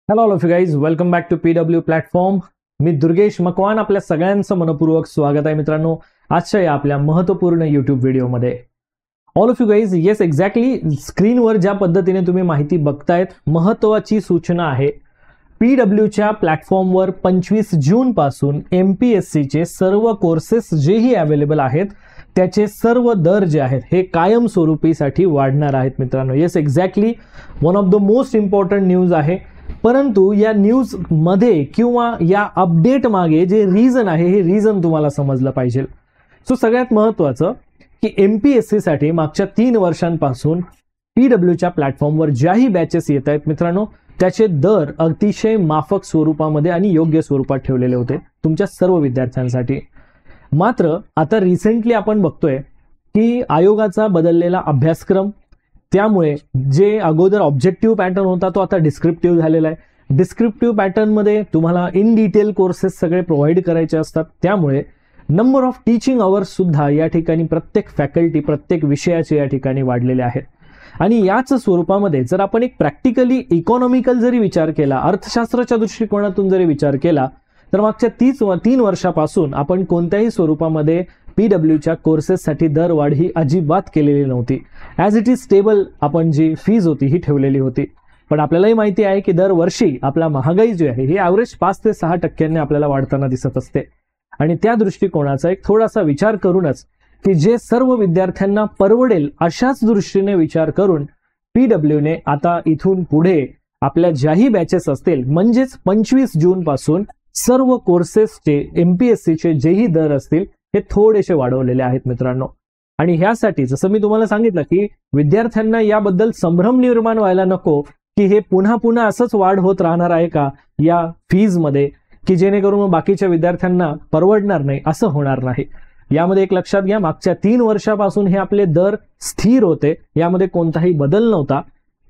Hello all of you guys, welcome back to PW platform. मी दुर्गेश मकवान, आपल्या सगळ्यांचं मनपूर्वक स्वागत आहे मित्रांनो आजच्या या आपल्या महत्त्वपूर्ण यूट्यूब व्हिडिओमध्ये. All of you guys, yes exactly, स्क्रीनवर ज्या पद्धतीने तुम्ही माहिती बघतायत, महत्त्वाची सूचना आहे. PWच्या प्लॅटफॉर्मवर 25 जून पासून MPSCचे सर्व कोर्सेस जेही अवेलेबल आहेत त्याचे सर्व दर जे आहेत हे कायमस्वरूपीसाठी वाढणार आहेत मित्रांनो. Yes exactly, one of the most important news आहे. परंतु या न्यूज मध्ये किंवा या अपडेट मागे जे रिझन आहे हे रिझन तुम्हाला समजलं पाहिजे. सो सगळ्यात महत्त्वाचं की MPSC साठी मागच्या 3 वर्षांपासून PWच्या प्लॅटफॉर्मवर ज्याही बॅचेस येत आहेत मित्रांनो त्याचे दर अतिशय माफक स्वरूपामध्ये आणि योग्य स्वरूपात ठेवलेले होते तुमच्या सर्व विद्यार्थ्यांसाठी. मात्र आता रिसेंटली आपण बघतोय की आयोगाचा बदललेला अभ्यासक्रम, त्यामुळे जे अगोदर ऑब्जेक्टिव्ह पॅटर्न होता तो आता डिस्क्रिप्टिव्ह झालेला आहे. डिस्क्रिप्टिव्ह पॅटर्नमध्ये तुम्हाला इन डिटेल कोर्सेस सगळे प्रोव्हाइड करायचे असतात. त्यामुळे नंबर ऑफ टीचिंग अवर्स सुद्धा या ठिकाणी प्रत्येक फॅकल्टी प्रत्येक विषयाचे या ठिकाणी वाढलेले आहेत. आणि याच स्वरूपामध्ये जर आपण एक प्रॅक्टिकली इकॉनॉमिकल जरी विचार केला, अर्थशास्त्राच्या दृष्टिकोनातून जरी विचार केला, तर मागच्या 3 वर्षापासून आपण कोणत्याही स्वरूपामध्ये PWच्या कोर्सेससाठी दरवाढ ही अजिबात केलेली नव्हती. ॲज इट इज स्टेबल आपण जी फीज होती ही ठेवलेली होती. पण आपल्यालाही माहिती आहे की दरवर्षी आपला महागाई जी आहे ही ॲव्हरेज 5 ते 6% आपल्याला वाढताना दिसत असते. आणि त्या दृष्टिकोनाचा एक थोडासा विचार करूनच की जे सर्व विद्यार्थ्यांना परवडेल अशाच दृष्टीने विचार करून PWने आता इथून पुढे आपल्या ज्याही बॅचेस असतील म्हणजेच 25 जून पासून सर्व कोर्सेसचे MPSCचे जेही दर असतील हे थोडेसे वाढवलेले आहेत मित्रांनो. आणि ह्यासाठी जसं मी तुम्हाला सांगितलं की विद्यार्थ्यांना याबद्दल संभ्रम निर्माण व्हायला नको की हे पुन्हा पुन्हा असंच वाढ होत राहणार आहे का या फीजमध्ये, की जेणेकरून बाकीच्या विद्यार्थ्यांना परवडणार नाही, असं होणार नाही. यामध्ये एक लक्षात घ्या, मागच्या 3 वर्षापासून हे आपले दर स्थिर होते, यामध्ये कोणताही बदल नव्हता.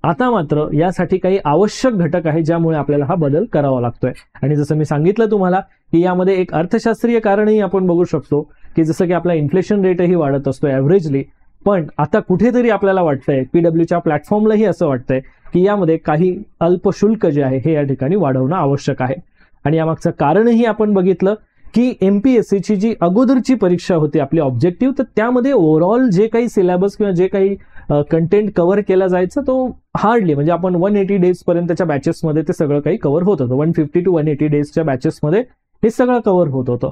आता मात्र यासाठी काही आवश्यक घटक आहे ज्यामुळे आपल्याला हा बदल करावा लागतोय. आणि जसं मी सांगितलं तुम्हाला की यामध्ये एक अर्थशास्त्रीय कारणही आपण बघू शकतो की जसं की आपला इन्फ्लेशन रेटही वाढत असतो ॲव्हरेजली. पण आता कुठेतरी आपल्याला वाटतंय, PWच्या प्लॅटफॉर्मलाही असं वाटतंय की यामध्ये काही अल्पशुल्क जे आहे हे या ठिकाणी वाढवणं आवश्यक आहे. आणि यामागचं कारणही आपण बघितलं की MPSCची जी अगोदरची परीक्षा होती आपली ऑब्जेक्टिव्ह, तर त्यामध्ये ओव्हरऑल जे काही सिलेबस किंवा जे काही कंटेंट कव्हर केला जायचा तो हार्डली म्हणजे आपण 180 डेज पर्यंतच्या बॅचेसमध्ये ते सगळं काही कव्हर होत होतं. 150 to 180 डेजच्या बॅचेसमध्ये हे सगळं कव्हर होत होतं.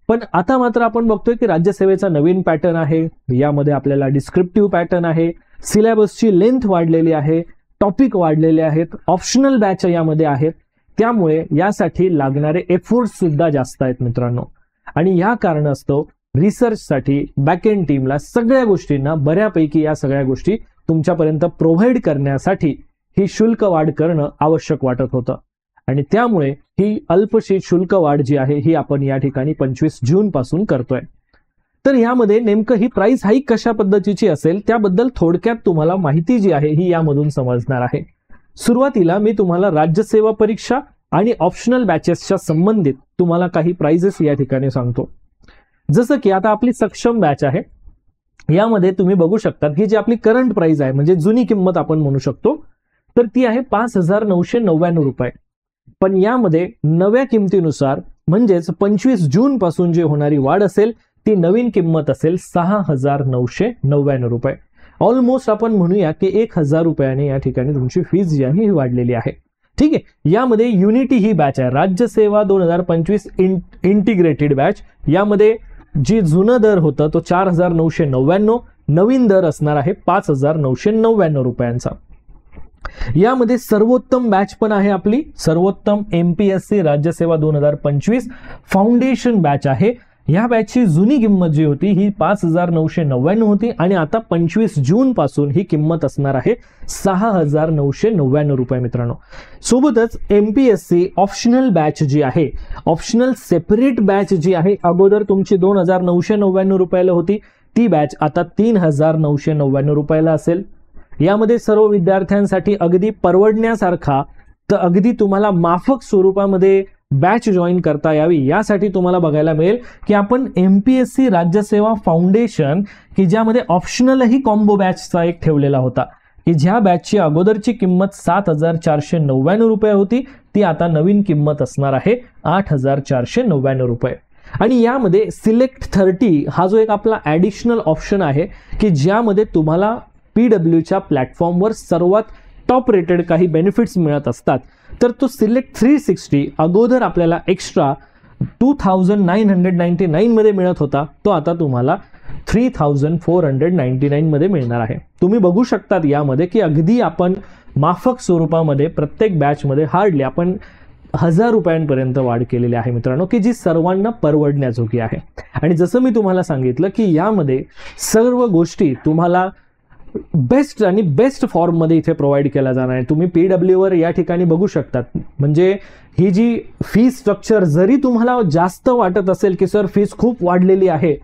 पण आता मात्र आपण बघतोय की राज्यसेवेचा नवीन पॅटर्न आहे, यामध्ये आपल्याला डिस्क्रिप्टिव्ह पॅटर्न आहे, सिलेबसची लेंथ वाढलेली आहे, टॉपिक वाढलेले आहेत, ऑप्शनल बॅच यामध्ये आहेत. त्यामुळे यासाठी लागणारे एफर्ट्स सुद्धा जास्त आहेत मित्रांनो. आणि या कारणास्तव रिसर्चसाठी बॅकएंड टीमला सगळ्या गोष्टींना बऱ्यापैकी या सगळ्या गोष्टी तुमच्यापर्यंत प्रोव्हाइड करण्यासाठी ही शुल्क वाढ करणं आवश्यक वाटत होतं. आणि त्यामुळे ही अल्पशी शुल्क वाढ जी आहे ही आपण या ठिकाणी 25 जून पासून करतोय. तर यामध्ये नेमकं ही प्राइस हाईक कशा पद्धतीची असेल त्याबद्दल थोडक्यात तुम्हाला माहिती जी आहे ही यामधून समजणार आहे. सुरुवातीला मी तुम्हाला राज्यसेवा परीक्षा आणि ऑप्शनल बॅचेसच्या संबंधित तुम्हाला काही प्राइजेस या ठिकाणी सांगतो. जसं की आता आपली सक्षम बॅच आहे, यामध्ये तुम्ही बघू शकता की जी आपली करंट प्राइस आहे म्हणजे जुनी किंमत आपण म्हणू शकतो, तर ती आहे 5,999 रुपये. पण यामध्ये नव्या किमतीनुसार म्हणजेच 25 जून पासून जी होणारी वाढ असेल ती नवीन किंमत असेल 6,999 रुपये. ऑलमोस्ट आपण म्हणूया की 1,000 रुपयाने या ठिकाणी तुमची फीज जी आहे ही वाढलेली आहे. ठीक आहे. यामध्ये युनिटी ही बॅच आहे, राज्यसेवा 2025 इंटिग्रेटेड बॅच. यामध्ये जी जुनं दर होतं तो 4,999, नवीन दर असणार आहे 5,999 रुपयांचा. यामध्ये सर्वोत्तम बॅच पण आहे आपली, सर्वोत्तम MPSC राज्यसेवा 2025 फाउंडेशन बॅच आहे. या बॅचची जुनी किंमत जी होती ही 5,999 होती आणि आता 25 जून पासून ही किंमत असणार आहे 6,999 रुपये मित्रांनो. सोबतच MPSC ऑप्शनल बॅच जी आहे, ऑप्शनल सेपरेट बॅच जी आहे, अगोदर तुमची 2,999 रुपयाला होती, ती बॅच आता 3,999 रुपयाला असेल. यामध्ये सर्व विद्यार्थ्यांसाठी अगदी परवडण्यासारखा तर अगदी तुम्हाला माफक स्वरूपामध्ये बॅच जॉईन करता यावी यासाठी तुम्हाला बघायला मिळेल की आपण MPSC राज्यसेवा फाउंडेशन की ज्यामध्ये ऑप्शनलही कॉम्बो बॅचचा एक ठेवलेला होता की ज्या बॅचची अगोदरची किंमत 7,499 रुपये होती ती आता नवीन किंमत असणार आहे 8,499 रुपये. आणि यामध्ये सिलेक्ट 30 हा जो एक आपला ॲडिशनल ऑप्शन आहे की ज्यामध्ये तुम्हाला PWच्या प्लॅटफॉर्मवर सर्वात टॉप रेटेड काही बेनिफिट्स मिळत असतात. तर तो सिलेक्ट 360 अगोदर आपल्याला एक्स्ट्रा 2,999 मध्ये मिळत होता, तो आता तुम्हाला 3,499 मध्ये मिळणार आहे. तुम्ही बघू शकतात यामध्ये की अगदी आपण माफक स्वरूपामध्ये प्रत्येक बॅचमध्ये हार्डली आपण 1,000 रुपयांपर्यंत वाढ केलेली आहे मित्रांनो, की जी सर्वांना परवडण्याजोगी आहे. आणि जसं मी तुम्हाला सांगितलं की यामध्ये सर्व गोष्टी तुम्हाला बेस्ट आणि बेस्ट फॉर्ममध्ये इथे प्रोव्हाइड केला जाणार आहे. तुम्ही PWवर या ठिकाणी बघू शकतात. म्हणजे ही जी फी स्ट्रक्चर जरी तुम्हाला जास्त वाटत असेल की सर फीस खूप वाढलेली आहे,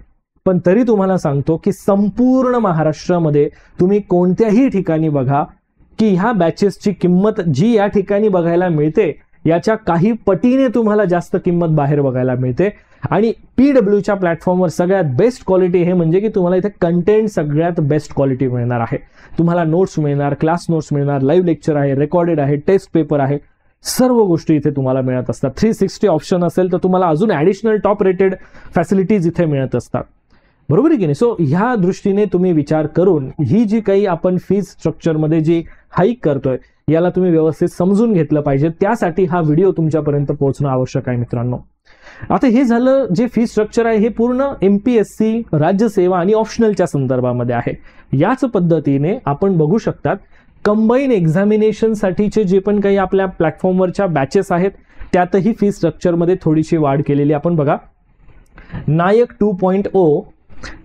पण तरी तुम्हाला सांगतो की संपूर्ण महाराष्ट्रामध्ये तुम्ही कोणत्याही ठिकाणी बघा की ह्या बॅचेसची किंमत जी या ठिकाणी बघायला मिळते याच्या काही पटीने तुम्हाला जास्त किंमत बाहेर बघायला मिळते. आणि PWच्या प्लॅटफॉर्मवर सगळ्यात बेस्ट क्वालिटी हे म्हणजे की तुम्हाला इथे कंटेंट सगळ्यात बेस्ट क्वालिटी मिळणार आहे. तुम्हाला नोट्स मिळणार, क्लास नोट्स मिळणार, लाईव्ह लेक्चर आहे, रेकॉर्डेड आहे, टेस्ट पेपर आहे, सर्व गोष्टी इथे तुम्हाला मिळत असतात. 360 ऑप्शन असेल तर तुम्हाला अजून ॲडिशनल टॉप रेटेड फॅसिलिटीज इथे मिळत असतात. बरोबर आहे की नाही? सो ह्या दृष्टीने तुम्ही विचार करून ही जी काही आपण फीज स्ट्रक्चरमध्ये जी हाईक करतोय याला तुम्ही व्यवस्थित समजून घेतलं पाहिजे. त्यासाठी हा व्हिडिओ तुमच्यापर्यंत पोहोचणं आवश्यक आहे मित्रांनो. आता हे झालं जे फी स्ट्रक्चर आहे हे पूर्ण MPSC, राज्यसेवा आणि ऑप्शनलच्या संदर्भामध्ये आहे. याच पद्धतीने आपण बघू शकतात कंबाईन एक्झामिनेशन साठीचे जे पण काही आपल्या प्लॅटफॉर्मवरच्या बॅचेस आहेत त्यातही फी स्ट्रक्चरमध्ये थोडीशी वाढ केलेली आपण बघा. नायक 2.0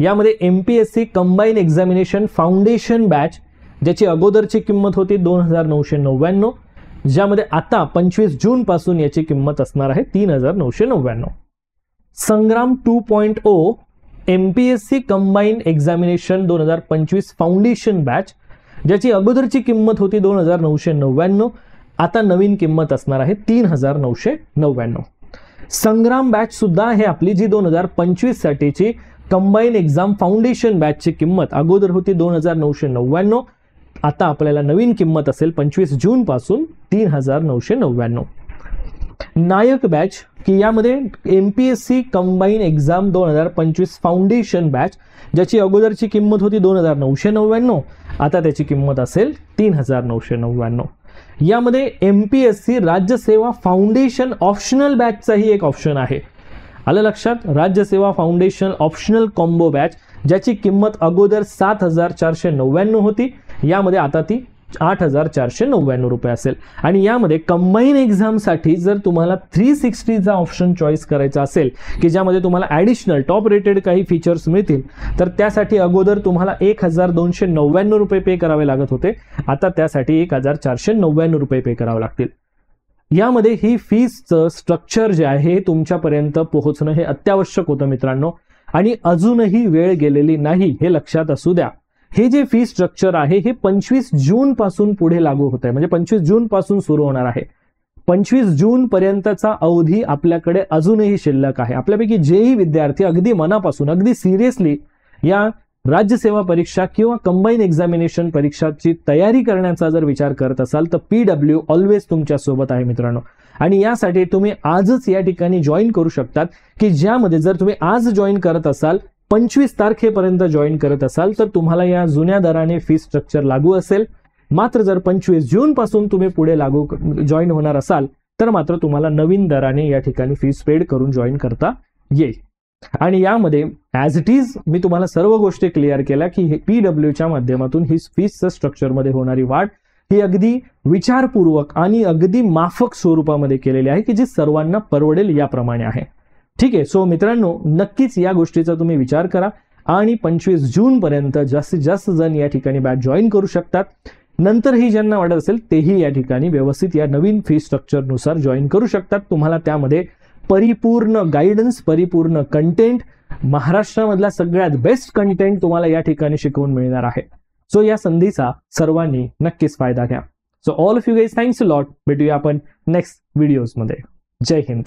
यामध्ये MPSC combine examination foundation batch ज्याची अगोदरची किंमत होती 2,999, ज्यामध्ये आता 25 जून पासून याची किंमत असणार आहे 3,999. संग्राम 2.0 MPSC combine examination 2025 foundation batch ज्याची अगोदरची किंमत होती 2,999, आता नवीन किंमत असणार आहे 3,999. संग्राम बॅच सुद्धा आहे आपली जी 2025 साठीची कंबाईन एक्झाम फाउंडेशन बॅचची किंमत अगोदर होती 2,999, आता आपल्याला नवीन किंमत असेल 25 जून पासून 3,999. नायक बॅच की यामध्ये MPSC combine exam 2025 foundation batch ज्याची अगोदरची किंमत होती 2,999, आता त्याची किंमत असेल 3,999. यामध्ये MPSC राज्यसेवा फाउंडेशन ऑप्शनल बॅचचाही एक ऑप्शन आहे. आलं लक्षात? राज्यसेवा फाउंडेशन ऑप्शनल कॉम्बो बॅच ज्याची किंमत अगोदर 7,499 होती, यामध्ये आता ती 8,499 रुपये असेल. आणि यामध्ये कंबाईन एक्झामसाठी जर तुम्हाला 360चा ऑप्शन चॉईस करायचा असेल की ज्यामध्ये तुम्हाला ॲडिशनल टॉप रेटेड काही फीचर्स मिळतील, तर त्यासाठी अगोदर तुम्हाला 1,299 रुपये पे करावे लागत होते, आता त्यासाठी 1,499 रुपये पे करावे लागतील. यामध्ये ही फीसचं स्ट्रक्चर जे आहे तुमच्यापर्यंत पोहोचणं हे अत्यावश्यक होतं मित्रांनो. आणि अजूनही वेळ गेलेली नाही हे लक्षात असू द्या. हे जे फी स्ट्रक्चर आहे हे 25 जून पासून पुढे लागू होत आहे, म्हणजे 25 जून पासून सुरू होणार आहे. 25 जून पर्यंतचा अवधी आपल्याकडे अजूनही शिल्लक आहे. आपल्यापैकी जेही विद्यार्थी अगदी मनापासून अगदी सिरियसली या राज्यसेवा परीक्षा किंवा कंबाईन एक्झामिनेशन परीक्षाची तयारी करण्याचा जर विचार करत असाल तर PW ऑलवेज तुमच्या सोबत आहे मित्रांनो. आणि यासाठी तुम्ही आजच या ठिकाणी जॉईन करू शकतात की ज्यामध्ये जर तुम्ही आज जॉईन करत असाल 25 तारखेपर्यंत जॉईन करत असाल तर तुम्हाला या जुन्या दराने फी स्ट्रक्चर लागू असेल. मात्र जर 25 जून पासून तुम्ही पुढे जॉईन होणार असाल तर मात्र तुम्हाला नवीन दराने या ठिकाणी फीस पेड करून जॉईन करता येईल. आणि यामध्ये ॲज इट इज मी तुम्हाला सर्व गोष्टी क्लिअर केल्या की PWच्या माध्यमातून ही फीसच्या स्ट्रक्चरमध्ये होणारी वाढ ही अगदी विचारपूर्वक आणि अगदी माफक स्वरूपामध्ये केलेली आहे की जी सर्वांना परवडेल याप्रमाणे आहे. ठीक आहे. सो मित्रांनो, नक्कीच या गोष्टीचा तुम्ही विचार करा आणि 25 जून पर्यंत जास्तीत जास्त जण या ठिकाणी बॅच जॉईन करू शकतात. नंतरही ज्यांना वाटत असेल तेही या ठिकाणी व्यवस्थित या नवीन फी स्ट्रक्चरनुसार जॉईन करू शकतात. तुम्हाला त्यामध्ये परिपूर्ण गायडन्स, परिपूर्ण कंटेंट, महाराष्ट्रामधला सगळ्यात बेस्ट कंटेंट तुम्हाला या ठिकाणी शिकवून मिळणार आहे. सो या संधीचा सर्वांनी नक्कीच फायदा घ्या. So all of you guys, thanks a lot. भेटूया आपण नेक्स्ट व्हिडिओजमध्ये. जय हिंद.